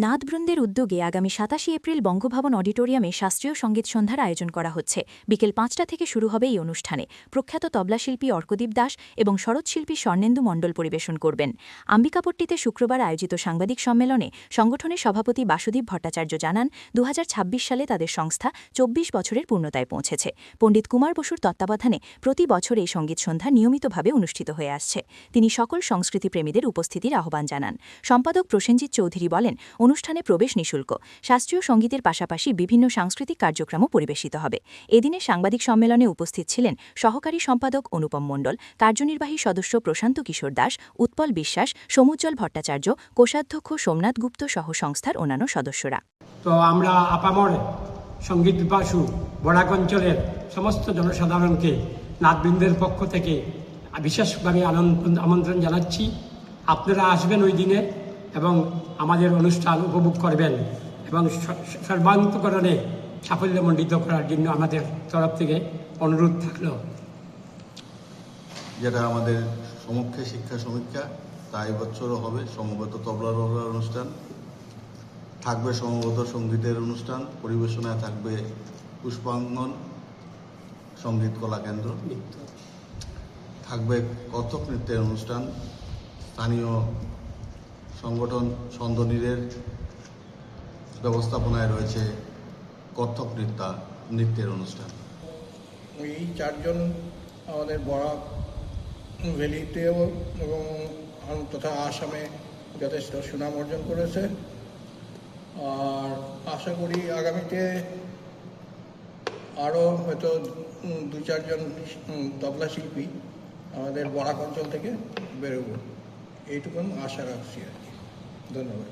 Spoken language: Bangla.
নাথবৃন্দের উদ্যোগে আগামী ২৭ এপ্রিল বঙ্গভবন অডিটোরিয়ামে শাস্ত্রীয় সঙ্গীত সন্ধ্যার আয়োজন করা হচ্ছে। বিকেল ৫টা থেকে শুরু হবে এই অনুষ্ঠানে। প্রখ্যাত তবলাশিল্পী অর্কদীপ দাস এবং সরোদশিল্পী স্বর্ণেন্দু মণ্ডল পরিবেশন করবেন। আম্বিকাপট্টিতে শুক্রবার আয়োজিত সাংবাদিক সম্মেলনে সংগঠনের সভাপতি বাসুদীপ ভট্টাচার্য জানান, ২০২৬ সালে তাদের সংস্থা ২৪ বছরের পূর্ণতায় পৌঁছেছে। পণ্ডিত কুমার বসুর তত্ত্বাবধানে প্রতি বছর এই সঙ্গীত সন্ধ্যা নিয়মিতভাবে অনুষ্ঠিত হয়ে আসছে। তিনি সকল সংস্কৃতিপ্রেমীদের উপস্থিতির আহ্বান জানান। সম্পাদক প্রসেনজিৎ চৌধুরী বলেন, অনুষ্ঠানে প্রবেশ নিঃশুল্ক। শাস্ত্রীয় সঙ্গীতের পাশাপাশি বিভিন্ন সাংস্কৃতিক কার্যক্রমও পরিবেশিত হবে। এদিনে সাংবাদিক সম্মেলনে উপস্থিত ছিলেন সহকারী সম্পাদক অনুপম মণ্ডল, কার্যনির্বাহী সদস্য প্রশান্ত কিশোর দাস, উৎপল বিশ্বাস, সমুজ্জ্বল ভট্টাচার্য, কোষাধ্যক্ষ সোমনাথ গুপ্ত সহ সংস্থার অন্যান্য সদস্যরা। তো আমরা আপামর সঙ্গীত পিপাসু বরাক অঞ্চলের সমস্ত জনসাধারণকে নাথবৃন্দের পক্ষ থেকে বিশেষভাবে আমন্ত্রণ জানাচ্ছি। আপনারা আসবেন ওই দিনে এবং আমাদের অনুষ্ঠান উপভোগ করবেন এবং সর্বান্তকরণে সাফল্যমণ্ডিত করার জন্য আমাদের তরফ থেকে অনুরোধ থাকলো। যেটা আমাদের সমক্ষে শিক্ষা সমীক্ষা, তাই বছরও হবে সমবেত তবলা অনুষ্ঠান, থাকবে সমবেত সঙ্গীতের অনুষ্ঠান, পরিবেশনায় থাকবে পুষ্পাঙ্গন সঙ্গীত কলা কেন্দ্র, থাকবে কত্থক নৃত্যের অনুষ্ঠান, স্থানীয় সংগঠন ছন্দনীরের ব্যবস্থাপনায় রয়েছে কত্থক নৃত্যের অনুষ্ঠান। এই চারজন আমাদের বরাক ভ্যালিতেও এবং তথা আসামে যথেষ্ট সুনাম অর্জন করেছে। আর আশা করি আগামীতে আরও হয়তো ২-৪ জন তবলা শিল্পী আমাদের বরাক অঞ্চল থেকে বেরোবো, এইটুকুন আশা রাখছি আর কি। ধন্যবাদ।